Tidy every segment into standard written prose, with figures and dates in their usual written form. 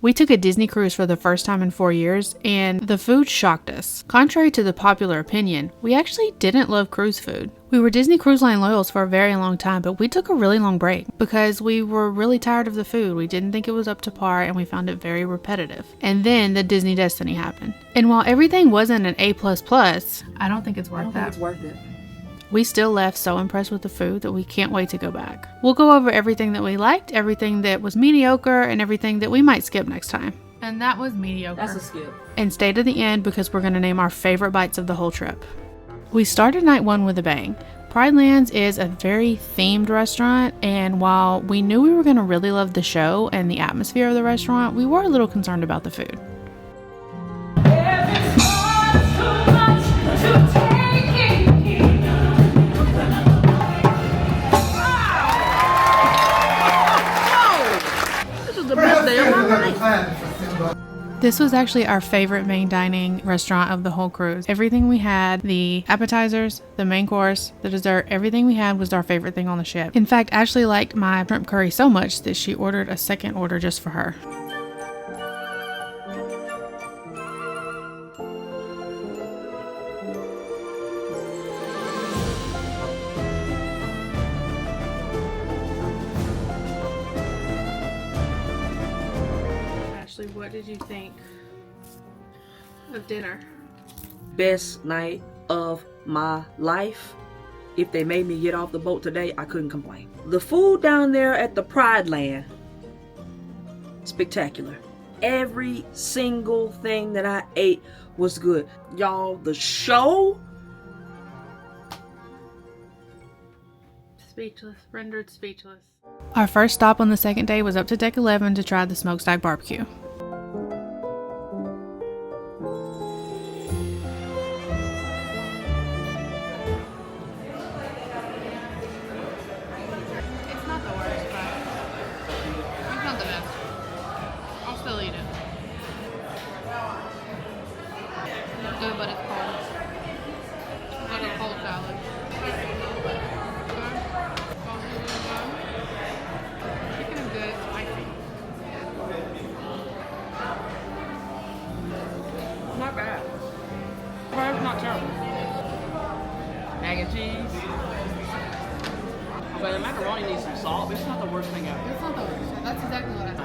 We took a Disney cruise for the first time in 4 years, and the food shocked us. Contrary to the popular opinion, we actually didn't love cruise food. We were Disney Cruise Line loyals for a very long time, but we took a really long break because we were really tired of the food. We didn't think it was up to par, and we found it very repetitive. And then the Disney Destiny happened. And while everything wasn't an A++, I don't think it's worth that. It's worth it. We still left so impressed with the food that we can't wait to go back. We'll go over everything that we liked, everything that was mediocre, and everything that we might skip next time. And that was mediocre. That's a skip. And stay to the end because we're going to name our favorite bites of the whole trip. We started night one with a bang. Pride Lands is a very themed restaurant, and while we knew we were going to really love the show and the atmosphere of the restaurant, we were a little concerned about the food. This was actually our favorite main dining restaurant of the whole cruise. Everything we had, the appetizers, the main course, the dessert, everything we had was our favorite thing on the ship. In fact, Ashley liked my shrimp curry so much that she ordered a second order just for her. What did you think of dinner? Best night of my life. If they made me get off the boat today, I couldn't complain. The food down there at the Pride Land, spectacular. Every single thing that I ate was good. Y'all, the show. Speechless, rendered speechless. Our first stop on the second day was up to Deck 11 to try the smokestack barbecue. Good, but it's cold. It's like a cold salad. Chicken is good, spicy. Not bad. It's not terrible. Mac and cheese. But the macaroni needs some salt, but it's not the worst thing ever. It's not the worst. That's exactly what I said.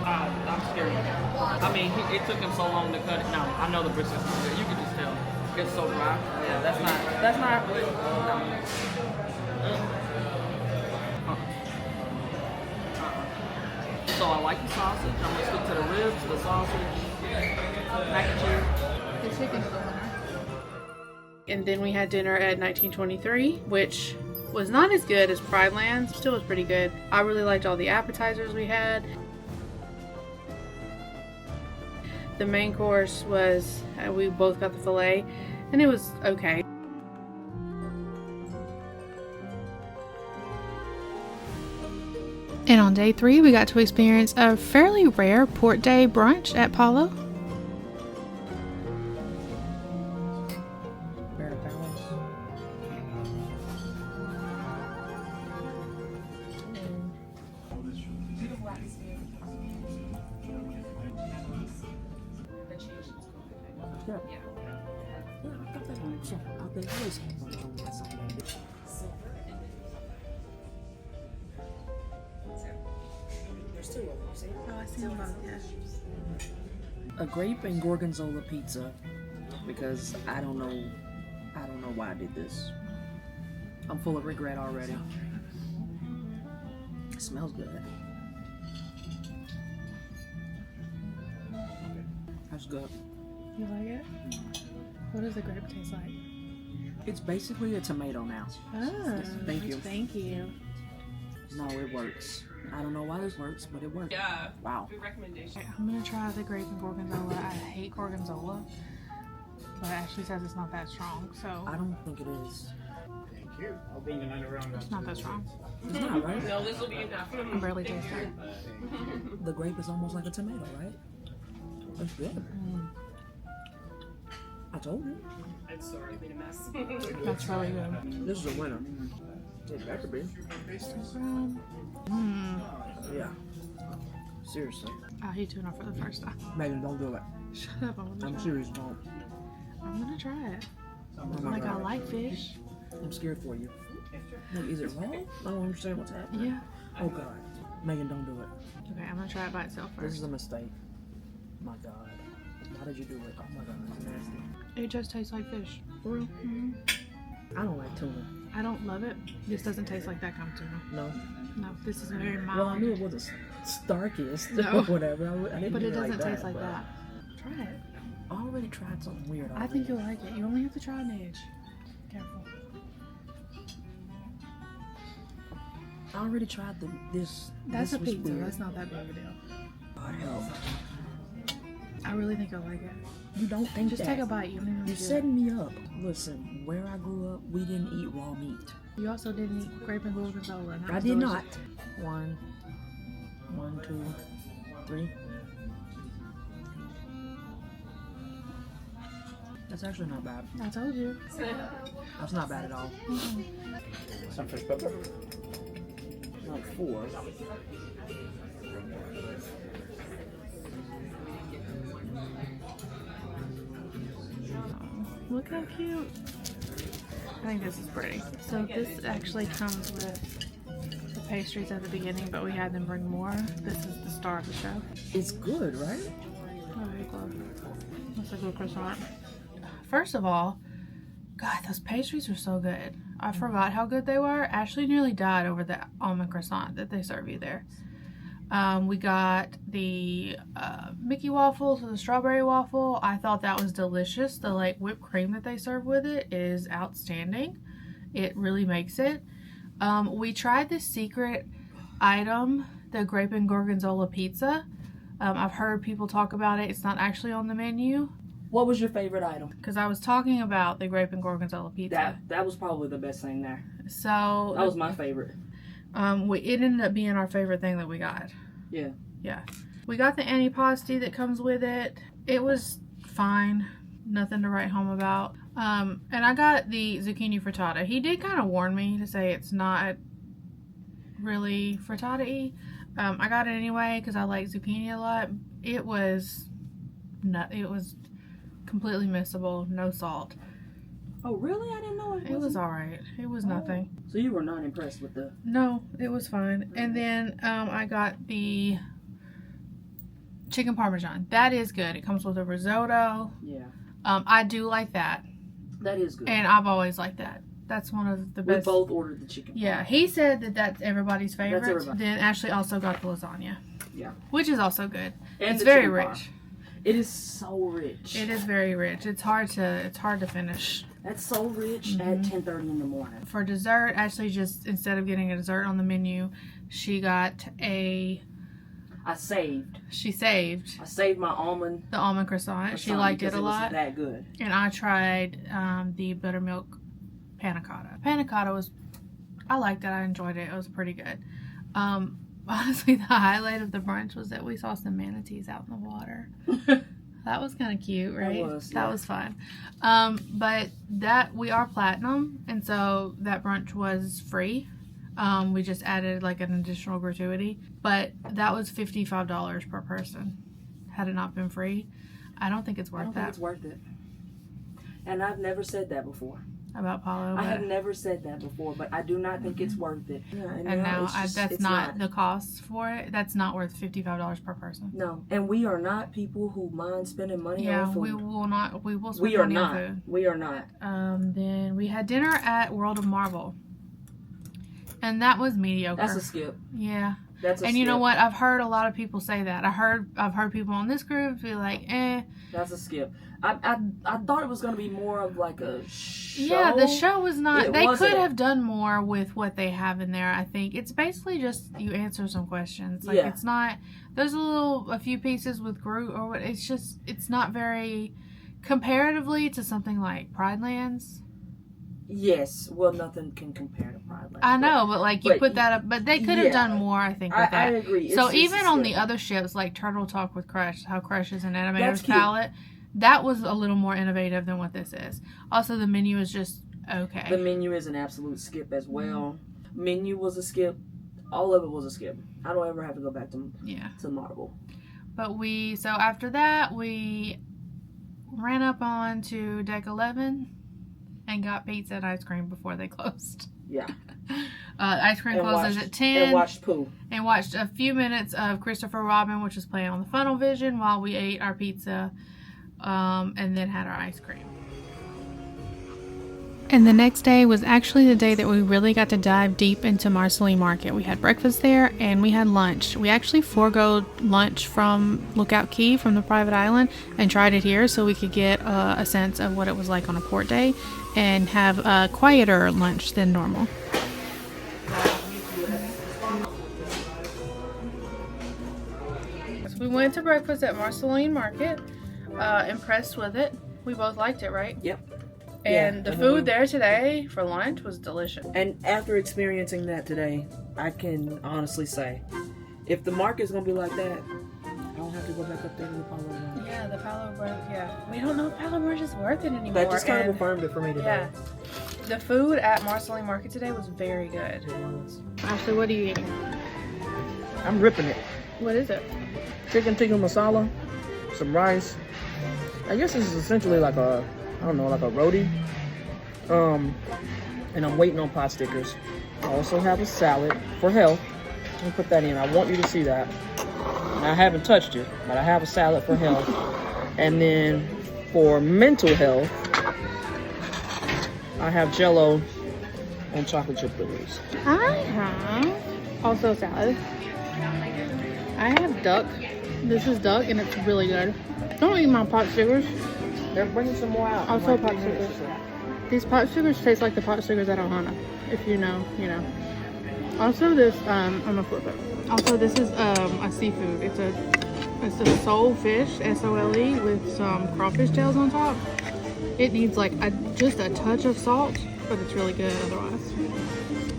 I'm scared. I mean, it took him so long to cut it. No, I know the brisket's not good. You can just tell. It's so dry. Yeah, that's not good. So I like the sausage. I'm gonna stick to the ribs, the sausage, mac and cheese. The chicken's the winner. And then we had dinner at 1923, which was not as good as Pride Lands. Still was pretty good. I really liked all the appetizers we had. The main course was, we both got the filet, and it was okay. And on day 3, we got to experience a fairly rare port day brunch at Palo. A grape and gorgonzola pizza, because I don't know why I did this. I'm full of regret already. It smells good. That's good. You like it? What does the grape taste like? It's basically a tomato now. Oh, thank you. Thank you. No, it works. I don't know why this works, but it works. Yeah. Wow. Good recommendation. I'm gonna try the grape and gorgonzola. I hate gorgonzola, but Ashley says it's not that strong, so I don't think it is. Thank you. I'll bring the night around. it's not that strong. It's not, right? No, this will be enough. I barely taste it. The grape is almost like a tomato, right? That's good. I told you. I'm sorry, I made a mess. That's really good. This is a winner. It better be. Yeah. Seriously. I'll eat tuna for the first time. Megan, don't do it. Shut up, I'm serious, don't. I'm gonna try it. Oh my Like, I God. like fish. I'm scared for you. Like, is it raw? I don't understand what's happening. Yeah. Oh God. Megan, don't do it. Okay, I'm gonna try it by itself This first. is a mistake. My God. Why did you do it? Oh my God, it's nasty. It just tastes like fish. For real? Mm-hmm. I don't like tuna. I don't love it. This doesn't taste like that kind of tuna. No. No, this is very mild. Well, I knew it wasn't Starkest No. or whatever. I didn't but it really doesn't taste like but that. Try it. I already tried something weird. I think you'll like it. You only have to try an edge. Careful. I already tried this. That's this a was pizza. weird. That's not that big of a deal. God help. I really think you'll like it. You don't think Just that? take a bite. You don't even You're have to do setting me up. Listen, where I grew up, we didn't eat raw meat. it. You also didn't eat grape and gorgonzola. and that I was did delicious. not. One, 2, 3. That's actually not bad. I told you. That's not bad at all. Some fish pepper. Like 4. Look how cute. I think this is pretty. So this actually comes with the pastries at the beginning, but we had them bring more. This is the star of the show. It's good, right? Oh, very close. That's a good croissant. First of all, God, those pastries were so good. I forgot how good they were. Ashley nearly died over the almond croissant that they serve you there. We got the Mickey waffles with the strawberry waffle. I thought that was delicious. The like whipped cream that they serve with it is outstanding. It really makes it. We tried this secret item, the grape and gorgonzola pizza. I've heard people talk about it. It's not actually on the menu. What was your favorite item? Because I was talking about the grape and gorgonzola pizza. That was probably the best thing there. So That was my favorite. it ended up being our favorite thing that we got. Yeah. Yeah. We got the antipasti that comes with it. It was fine. Nothing to write home about. And I got the zucchini frittata. He did kind of warn me to say it's not really frittata-y. I got it anyway because I like zucchini a lot. It was completely missable. No salt. Oh, really? I didn't know it. It was alright. It was nothing. So you were not impressed with the... No, it was fine. And then I got the chicken parmesan. That is good. It comes with a risotto. Yeah. I do like that. That is good. And I've always liked that. That's one of the best. We both ordered the chicken. Yeah, he said that that's everybody's favorite. That's everybody. Then Ashley also got the lasagna. Yeah. Which is also good. And It's the very chicken rich. parm. It is so rich. It is very rich. It's hard to finish. That's so rich at 10:30 in the morning. For dessert, Ashley just, instead of getting a dessert on the menu, she got I saved my almond. the almond croissant. She croissant liked it because a lot. was that good. And I tried the buttermilk panna cotta. Panna cotta was, I liked it. I enjoyed it. It was pretty good. Honestly, the highlight of the brunch was that we saw some manatees out in the water. That was kind of cute, right? That was fun. But we are platinum, and so that brunch was free. We just added like an additional gratuity, but that was $55 per person. Had it not been free, I don't think it's worth I don't that. think it's worth it. And I've never said that before. About Palo. I have never said that before, but I do not think it's worth it. Yeah, And now it's that's it's not the cost for it. That's not worth $55 per person. No, and we are not people who mind spending money Yeah, on food. we will not. We will spend We are money not. on food. We are not. Then we had dinner at World of Marvel, and that was mediocre. That's a skip. Yeah. That's a And skip. you know what? I've heard a lot of people say that. I've heard people on this group be like, eh. That's a skip. I thought it was going to be more of like a show. Yeah, the show was not. They wasn't. could have done more with what they have in there. I think it's basically just you answer some questions. Like it's not. There's a few pieces with Groot or what. It's not very comparatively to something like Pride Lands. Yes, well, nothing can compare to Pride Lands. I know, but like you put that up, but they could have done more. I think with that. I agree. So It's even a on skip. the other ships, like Turtle Talk with Crush, how Crush is an animator's That's cute. palette, that was a little more innovative than what this is. Also, the menu is just okay. The menu is an absolute skip as well. Menu was a skip. All of it was a skip. I don't ever have to go back to Yeah. Marble. But so after that, we ran up on to deck 11 and got pizza and ice cream before they closed. Yeah. Ice cream And closes watched- at 10. And watched Pooh. And watched a few minutes of Christopher Robin, which was playing on the funnel vision while we ate our pizza and then had our ice cream. And the next day was actually the day that we really got to dive deep into Marceline Market. We had breakfast there and we had lunch. We actually forgoed lunch from Lookout Key from the private island and tried it here so we could get a sense of what it was like on a port day and have a quieter lunch than normal. So we went to breakfast at Marceline Market. Impressed with it. We both liked it, right? Yep. And the food there today for lunch was delicious. And after experiencing that today, I can honestly say, if the market's gonna be like that, I don't have to go back up there to the Palo Brunch. Yeah, the Palo Brunch. Yeah, we don't know if Palo Brunch is worth it anymore. That just kind of and- affirmed it for me today. Yeah, the food at Marceline Market today was very good. Ashley, what are you eating? I'm ripping it. What is it? Chicken tikka masala, some rice. I guess this is essentially like a, I don't know, like a roti. And I'm waiting on pot stickers. I also have a salad for health. Let me put that in. I want you to see that. And I haven't touched it, but I have a salad for health. And then for mental health, I have Jell-O and chocolate chip cookies. I have also salad. I have duck. This is duck and it's really good. Don't eat my pot stickers. They're bringing some more out. Also pot stickers. These pot stickers taste like the pot stickers at Ohana. If you know, you know. Also this, I'm gonna flip it. Also this is a seafood. It's a sole fish, S-O-L-E, with some crawfish tails on top. It needs like just a touch of salt, but it's really good otherwise.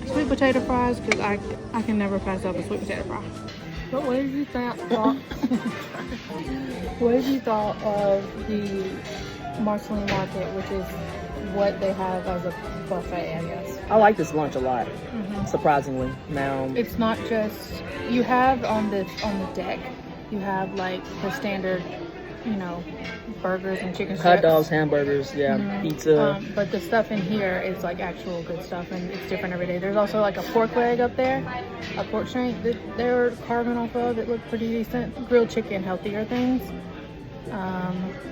Sweet potato fries, because I can never pass up a sweet potato fry. But what did you thought? What did you thought of the Marceline Market, which is what they have as a buffet, I guess? I like this lunch a lot, surprisingly. Now, It's not just you have on the deck. You have like the standard, you know, burgers and chicken strips. hot dogs, hamburgers, pizza. But the stuff in here is like actual good stuff, and it's different every day. There's also like a pork leg up there, a pork shank that they were carving off of. It looked pretty decent. Grilled chicken, healthier things.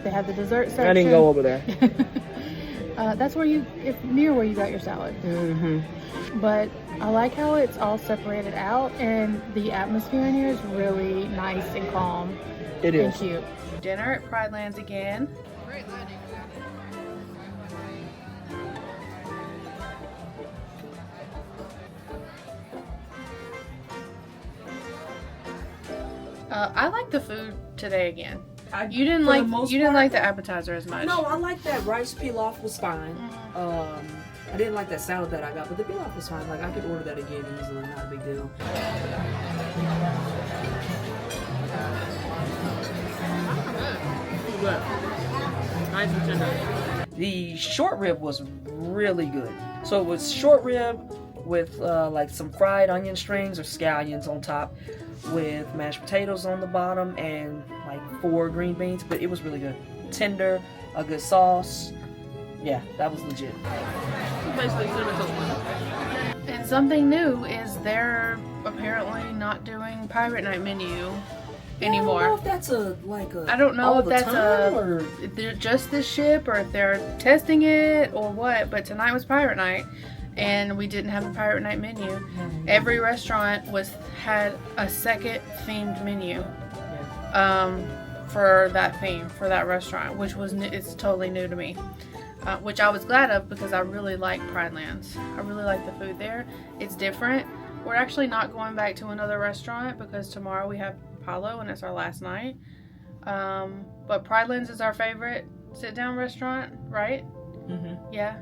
They have the dessert section. I didn't go over there. That's where near where you got your salad. But I like how it's all separated out, and the atmosphere in here is really nice and calm. It and is. cute. Dinner at Pride Lands again. I like the food today again. You didn't like the appetizer as much. No, I like that rice pilaf was fine. I didn't like that salad that I got, but the pilaf was fine. Like I could order that again easily, not a big deal. Nice and tender. The short rib was really good. So it was short rib with like some fried onion strings or scallions on top, with mashed potatoes on the bottom and like 4 green beans, but it was really good. Tender, a good sauce. Yeah, that was legit. Basically, cinnamon toast. And something new is they're apparently not doing Pirate Night menu anymore. I don't know if that's I don't know all if the that's time, or if they're just this ship or if they're testing it or what, but tonight was Pirate Night and we didn't have a Pirate Night menu. Every restaurant had a second themed menu for that theme, for that restaurant, which was it's totally new to me. Which I was glad of because I really like Pride Lands. I really like the food there. It's different. We're actually not going back to another restaurant because tomorrow we have Palo and it's our last night. But Pride Lands is our favorite sit-down restaurant, right? Yeah.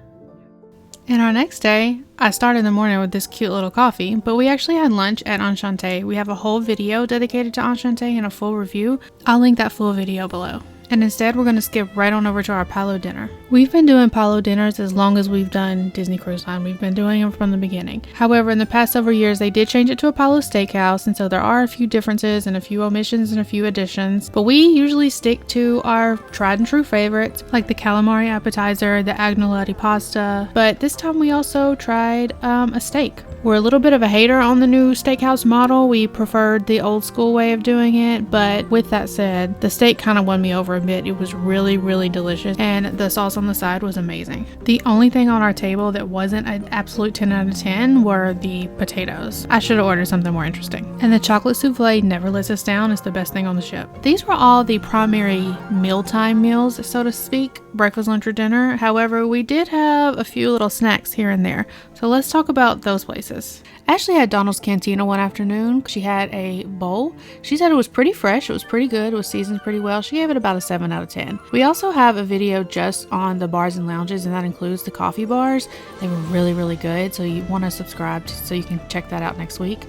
And our next day, I started the morning with this cute little coffee, but we actually had lunch at Enchante. We have a whole video dedicated to Enchante and a full review. I'll link that full video below. And instead we're going to skip right on over to our Palo dinner. We've been doing Palo dinners as long as we've done Disney Cruise Line. We've been doing them from the beginning. However, in the past several years they did change it to a Palo Steakhouse, and so there are a few differences and a few omissions and a few additions. But we usually stick to our tried and true favorites like the calamari appetizer, the agnolotti pasta. But this time we also tried a steak. We're a little bit of a hater on the new Steakhouse model. We preferred the old school way of doing it, but with that said, the steak kind of won me over a bit. It was really, really delicious, and the sauce on the side was amazing. The only thing on our table that wasn't an absolute 10 out of 10 were the potatoes. I should have ordered something more interesting. And the chocolate souffle never lets us down. It's the best thing on the ship. These were all the primary mealtime meals, so to speak, breakfast, lunch, or dinner. However, we did have a few little snacks here and there. So let's talk about those places. Ashley had Donald's Cantina one afternoon. She had a bowl. She said it was pretty fresh. It was pretty good. It was seasoned pretty well. She gave it about a 7 out of 10. We also have a video just on the bars and lounges, and that includes the coffee bars. They were really, really good. So you want to subscribe so you can check that out next week.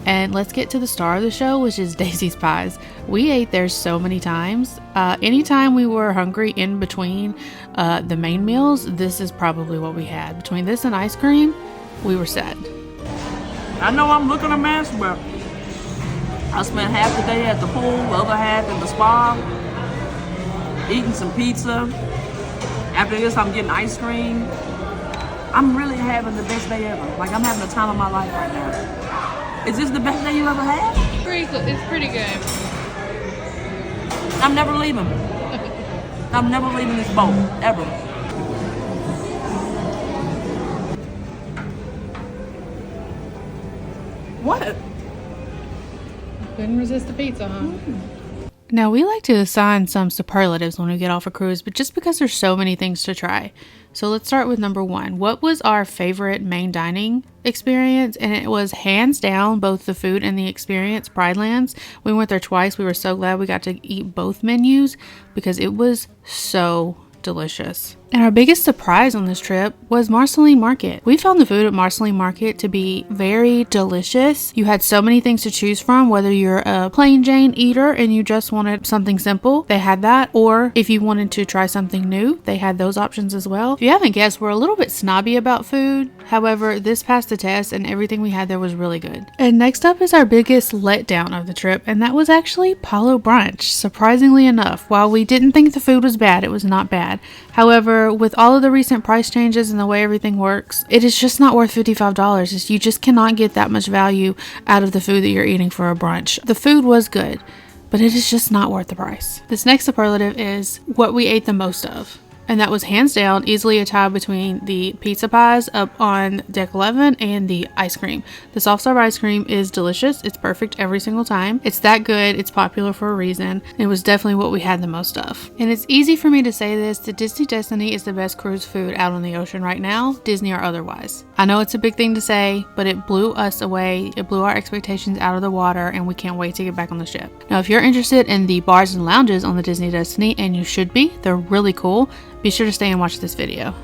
And let's get to the star of the show, which is Daisy's Pies. We ate there so many times. Anytime we were hungry in between the main meals, this is probably what we had. Between this and ice cream, we were set. I know I'm looking a mess, but I spent half the day at the pool, the other half in the spa, eating some pizza. After this, I'm getting ice cream. I'm really having the best day ever. Like, I'm having the time of my life right now. Is this the best day you ever had? It's pretty good. I'm never leaving. I'm never leaving this boat, ever. What? Couldn't resist the pizza, huh? Now, we like to assign some superlatives when we get off a cruise, but just because there's so many things to try. So let's start with number 1. What was our favorite main dining experience? And it was hands down both the food and the experience, Pridelands. We went there twice. We were so glad we got to eat both menus because it was so delicious. And our biggest surprise on this trip was Marceline Market. We found the food at Marceline Market to be very delicious. You had so many things to choose from, whether you're a plain Jane eater and you just wanted something simple, they had that. Or if you wanted to try something new, they had those options as well. If you haven't guessed, we're a little bit snobby about food. However, this passed the test and everything we had there was really good. And next up is our biggest letdown of the trip, and that was actually Palo Brunch. Surprisingly enough, while we didn't think the food was bad, it was not bad. However, with all of the recent price changes and the way everything works, it is just not worth $55. You just cannot get that much value out of the food that you're eating for a brunch. The food was good, but it is just not worth the price. This next superlative is what we ate the most of. And that was hands down easily a tie between the pizza pies up on deck 11 and the ice cream. The soft serve ice cream is delicious. It's perfect every single time. It's that good. It's popular for a reason. It was definitely what we had the most of. And it's easy for me to say this, the Disney Destiny is the best cruise food out on the ocean right now, Disney or otherwise. I know it's a big thing to say, but it blew us away. It blew our expectations out of the water, and we can't wait to get back on the ship. Now, if you're interested in the bars and lounges on the Disney Destiny, and you should be, they're really cool, be sure to stay and watch this video.